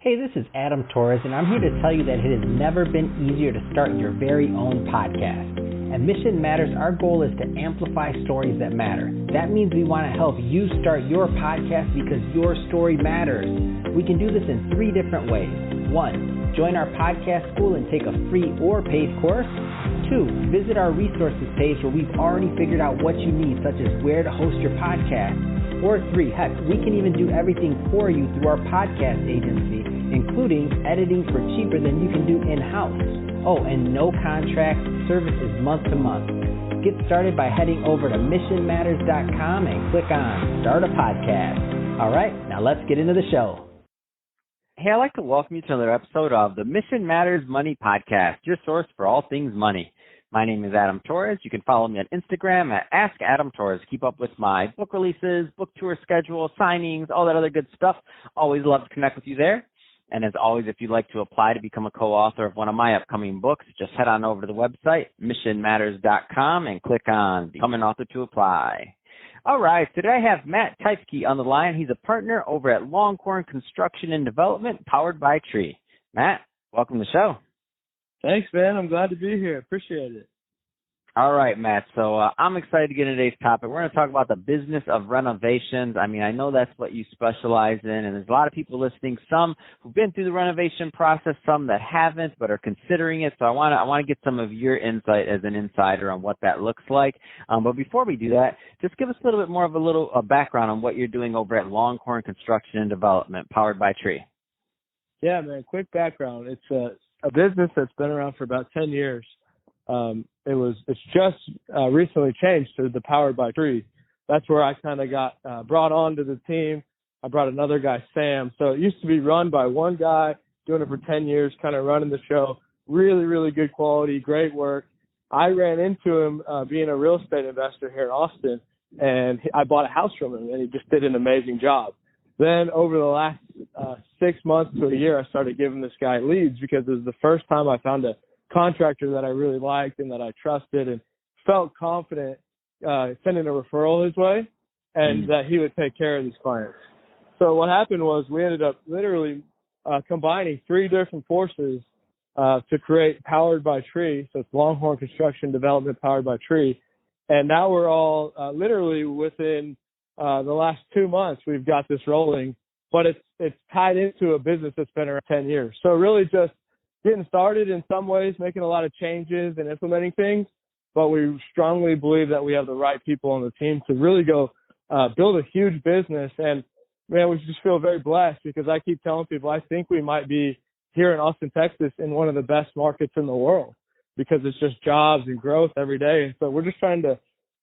Hey, this is Adam Torres, and I'm here to tell you that it has never been easier to start your very own podcast. At Mission Matters, our goal is to amplify stories that matter. That means we want to help you start your podcast because your story matters. We can do this in 3 different ways. 1, join our podcast school and take a free or paid course. 2, visit our resources page where we've already figured out what you need, such as where to host your podcast. Or 3, heck, we can even do everything for you through our podcast agency, including editing for cheaper than you can do in-house. Oh, and no contract, service is month to month. Get started by heading over to missionmatters.com and click on Start a Podcast. All right, now let's get into the show. Hey, I'd like to welcome you to another episode of the Mission Matters Money Podcast, your source for all things money. My name is Adam Torres. You can follow me on Instagram at AskAdamTorres. Keep up with my book releases, book tour schedule, signings, all that other good stuff. Always love to connect with you there. And as always, if you'd like to apply to become a co-author of one of my upcoming books, just head on over to the website, missionmatters.com, and click on Become an Author to apply. All right, today I have Matt Teifke on the line. He's a partner over at Longhorn Construction and Development, powered by Tree. Matt, welcome to the show. Thanks, man. I'm glad to be here. Appreciate it. All right, Matt. So I'm excited to get into today's topic. We're going to talk about the business of renovations. I mean, I know that's what you specialize in, and there's a lot of people listening, some who've been through the renovation process, some that haven't but are considering it. So I want to get some of your insight as an insider on what that looks like. But before we do that, just give us a little bit more of a background on what you're doing over at Longhorn Construction and Development, powered by Tree. Yeah, man. Quick background. It's a business that's been around for about 10 years. It's just recently changed to the Powered by Tree. That's where I kind of got brought onto the team. I brought another guy, Sam. So it used to be run by one guy, doing it for 10 years, kind of running the show. Really, really good quality, great work. I ran into him being a real estate investor here in Austin, and I bought a house from him, and he just did an amazing job. Then over the last 6 months to a year, I started giving this guy leads because it was the first time I found a contractor that I really liked and that I trusted and felt confident sending a referral his way and that he would take care of these clients. So what happened was we ended up literally combining 3 different forces to create Powered by Tree. So it's Longhorn Construction Development Powered by Tree. And now we're all literally within the last 2 months, we've got this rolling, but it's tied into a business that's been around 10 years. So really just getting started in some ways, making a lot of changes and implementing things, but we strongly believe that we have the right people on the team to really go build a huge business. And, man, we just feel very blessed because I keep telling people I think we might be here in Austin, Texas, in one of the best markets in the world because it's just jobs and growth every day. And so we're just trying to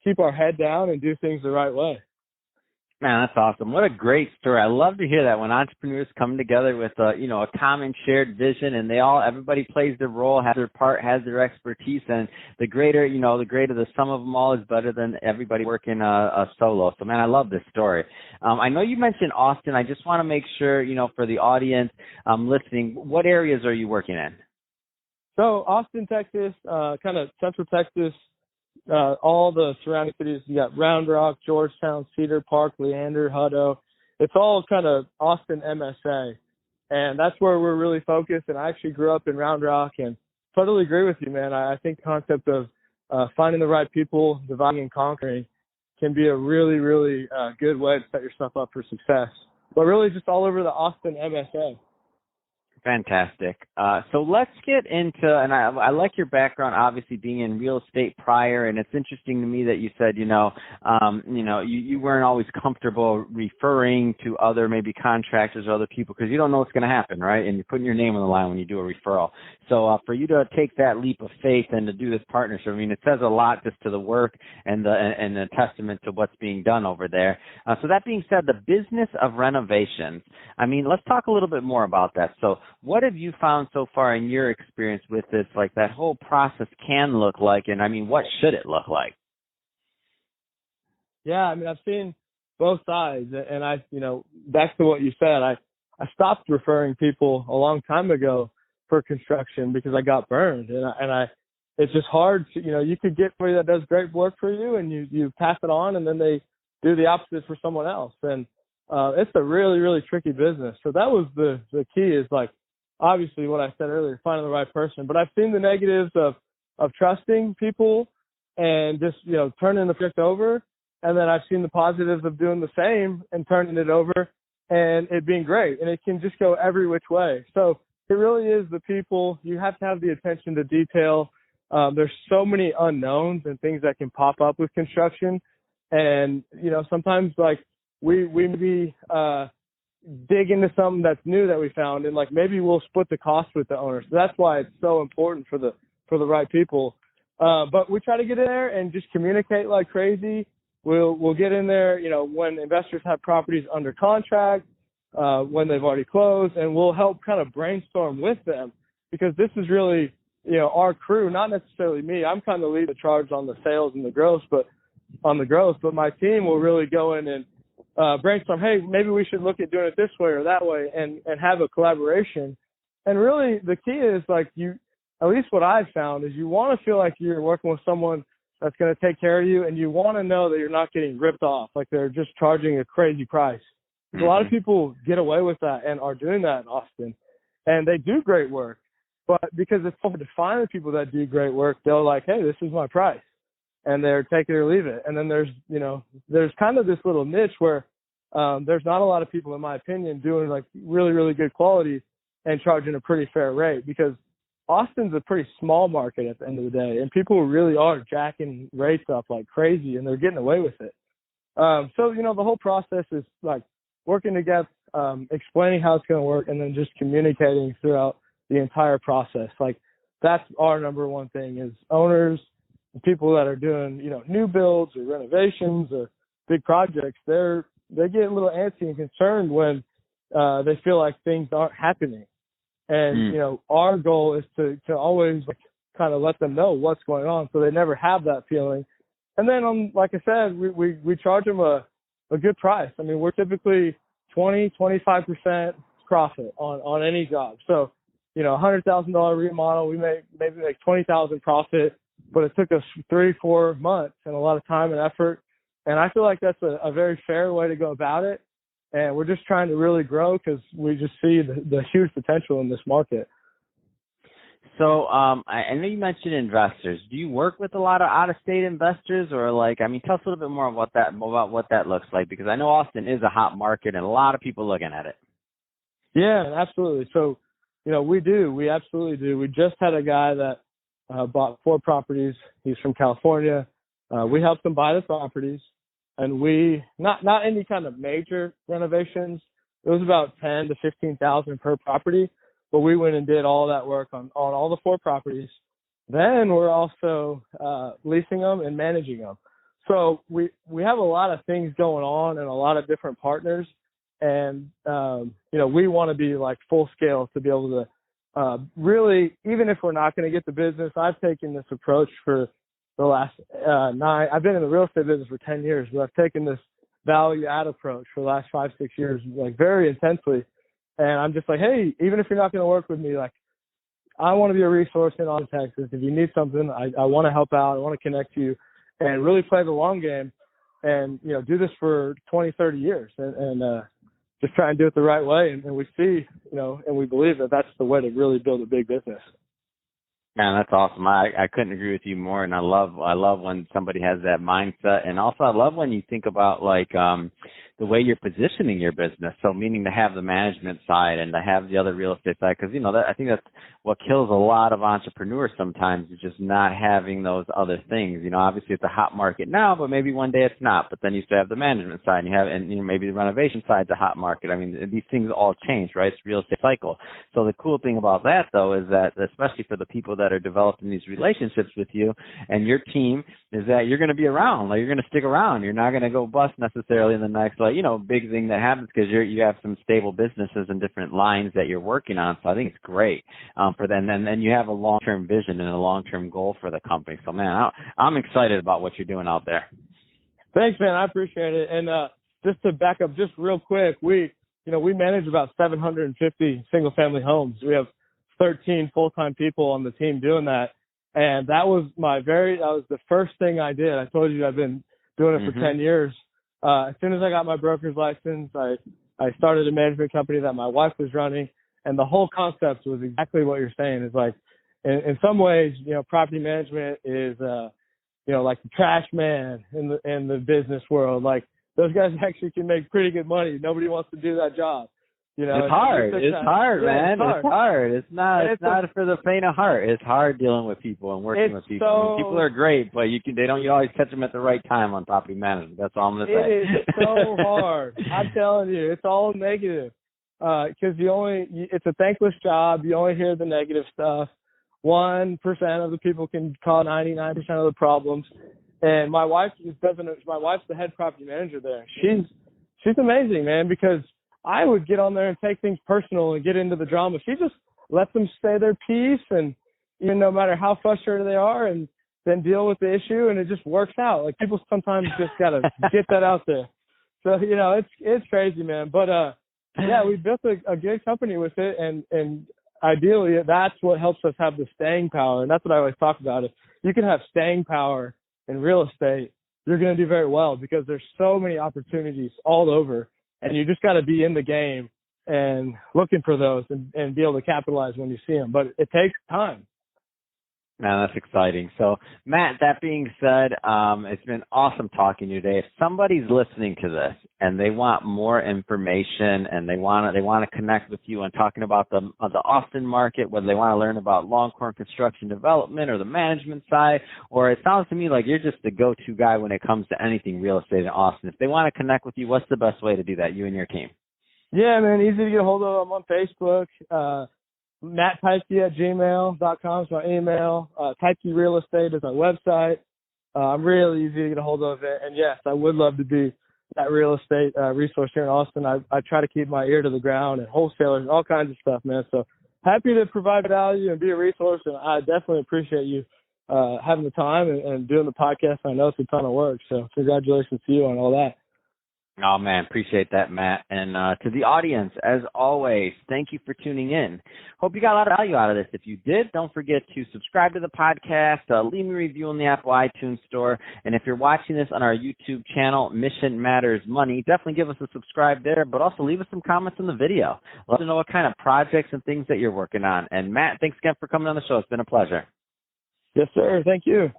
keep our head down and do things the right way. Man, that's awesome. What a great story. I love to hear that when entrepreneurs come together with a common shared vision and everybody plays their role, has their part, has their expertise, and the greater the sum of them all is better than everybody working a solo. So, man, I love this story. I know you mentioned Austin. I just want to make sure, for the audience listening, what areas are you working in? So Austin, Texas, kind of Central Texas, all the surrounding cities. You got Round Rock, Georgetown, Cedar Park, Leander, Hutto. It's all kind of Austin MSA. And that's where we're really focused. And I actually grew up in Round Rock and totally agree with you, man. I think the concept of finding the right people, dividing and conquering can be a really, really good way to set yourself up for success. But really just all over the Austin MSA. Fantastic. So let's get into, and I like your background, obviously being in real estate prior, and it's interesting to me that you said, you weren't always comfortable referring to other maybe contractors or other people because you don't know what's going to happen, right? And you're putting your name on the line when you do a referral. So for you to take that leap of faith and to do this partnership, I mean, it says a lot just to the work and the testament to what's being done over there. So that being said, the business of renovations, I mean, let's talk a little bit more about that. So what have you found so far in your experience with this, like that whole process can look like, and I mean, what should it look like? Yeah, I mean, I've seen both sides, and back to what you said, I stopped referring people a long time ago for construction because I got burned, and it's just hard to, you could get somebody that does great work for you and you pass it on and then they do the opposite for someone else. And it's a really, really tricky business. So that was the key is like, obviously what I said earlier, finding the right person. But I've seen the negatives of trusting people and just, turning the project over. And then I've seen the positives of doing the same and turning it over and it being great. And it can just go every which way. So it really is the people. You have to have the attention to detail. There's so many unknowns and things that can pop up with construction. And, sometimes like we maybe dig into something that's new that we found, and like maybe we'll split the cost with the owner. So that's why it's so important for the right people. But we try to get in there and just communicate like crazy. We'll get in there, when investors have properties under contract, when they've already closed, and we'll help kind of brainstorm with them, because this is really, our crew, not necessarily me. I'm kind of leading the charge on the sales and the growth, but my team will really go in and brainstorm, hey, maybe we should look at doing it this way or that way, and have a collaboration. And really the key is like at least what I've found is you want to feel like you're working with someone that's going to take care of you, and you want to know that you're not getting ripped off, like they're just charging a crazy price. A lot of people get away with that and are doing that in Austin, and they do great work. But because it's hard to find the people that do great work, they're like, hey, this is my price. And they're take it or leave it. And then there's kind of this little niche where there's not a lot of people, in my opinion, doing like really, really good quality and charging a pretty fair rate, because Austin's a pretty small market at the end of the day, and people really are jacking rates up like crazy, and they're getting away with it. So, the whole process is like working together, explaining how it's going to work, and then just communicating throughout the entire process. Like that's our number one thing is owners, people that are doing, new builds or renovations or big projects, they get a little antsy and concerned when they feel like things aren't happening. And, our goal is to always kind of let them know what's going on so they never have that feeling. And then, like I said, we charge them a good price. I mean, we're typically 25% profit on any job. So, $100,000 remodel, we maybe make $20,000 profit, but it took us 3-4 months and a lot of time and effort. And I feel like that's a very fair way to go about it. And we're just trying to really grow because we just see the huge potential in this market. So I know you mentioned investors. Do you work with a lot of out-of-state investors, or tell us a little bit more about what that looks like, because I know Austin is a hot market and a lot of people looking at it. Yeah, absolutely. So, we absolutely do. We just had a guy that bought 4 properties. He's from California. We helped him buy the properties, and we not any kind of major renovations. It was about $10,000 to $15,000 per property, but we went and did all that work on all the 4 properties. Then we're also leasing them and managing them. So we have a lot of things going on and a lot of different partners, and we want to be like full scale to be able to really, even if we're not going to get the business. I've taken this approach for the last 9. I've been in the real estate business for 10 years, but I've taken this value add approach for the last 5-6 years, like very intensely. And I'm just like, hey, even if you're not going to work with me, like I want to be a resource in Austin, Texas. If you need something, I want to help out. I want to connect you and really play the long game and, do this for 20, 30 years and just try and do it the right way. And we see, and we believe that that's the way to really build a big business. Man, that's awesome. I couldn't agree with you more, and I love when somebody has that mindset, and also I love when you think about the way you're positioning your business. So meaning to have the management side and to have the other real estate side, because I think that's what kills a lot of entrepreneurs sometimes, is just not having those other things. Obviously it's a hot market now, but maybe one day it's not. But then you still have the management side, and maybe the renovation side's a hot market. I mean, these things all change, right? It's a real estate cycle. So the cool thing about that, though, is that especially for the people that are developing these relationships with you and your team, is that you're going to be around. Like, you're going to stick around. You're not going to go bust necessarily in the next, big thing that happens, because you have some stable businesses and different lines that you're working on. So I think it's great for them. And then you have a long-term vision and a long-term goal for the company. So, man, I'm excited about what you're doing out there. Thanks, man. I appreciate it. And just to back up just real quick, we manage about 750 single-family homes. We have 13 full-time people on the team doing that. And that was the first thing I did. I told you I've been doing it for 10 years. As soon as I got my broker's license, I started a management company that my wife was running, and the whole concept was exactly what you're saying. Is like, in some ways, property management is, like the trash man in the business world. Like, those guys actually can make pretty good money. Nobody wants to do that job. It's hard. It's hard, man. It's hard. It's not for the faint of heart. It's hard dealing with people and working with people. I mean, people are great, but you always catch them at the right time on property management. That's all I'm gonna say. It is so hard. I'm telling you, it's all negative. Because it's a thankless job. You only hear the negative stuff. 1% of the people can cause 99% of the problems. And my wife my wife's the head property manager there. She's amazing, man, because I would get on there and take things personal and get into the drama. She just lets them say their piece, and no matter how frustrated they are, and then deal with the issue, and it just works out. Like, people sometimes just gotta get that out there. So it's crazy, man. But we built a good company with it, and ideally that's what helps us have the staying power. And that's what I always talk about. If you can have staying power in real estate, you're going to do very well, because there's so many opportunities all over. And you just got to be in the game and looking for those and be able to capitalize when you see them. But it takes time. Man, that's exciting. So, Matt, that being said, it's been awesome talking to you today. If somebody's listening to this and they want more information and they want to connect with you on talking about the Austin market, whether they want to learn about Longhorn construction development or the management side, or it sounds to me like you're just the go-to guy when it comes to anything real estate in Austin. If they want to connect with you, what's the best way to do that, you and your team? Yeah, man, easy to get a hold of. I'm on Facebook. MattTeifke@gmail.com is my email. Teifke Real Estate is my website. I'm really easy to get a hold of. And yes, I would love to be that real estate resource here in Austin. I try to keep my ear to the ground, and wholesalers, all kinds of stuff, man. So happy to provide value and be a resource. And I definitely appreciate you having the time and doing the podcast. I know it's a ton of work. So congratulations to you on all that. Oh, man, appreciate that, Matt. And to the audience, as always, thank you for tuning in. Hope you got a lot of value out of this. If you did, don't forget to subscribe to the podcast, leave me a review on the Apple iTunes Store, and if you're watching this on our YouTube channel, Mission Matters Money, definitely give us a subscribe there, but also leave us some comments on the video. Let us know what kind of projects and things that you're working on. And, Matt, thanks again for coming on the show. It's been a pleasure. Yes, sir. Thank you.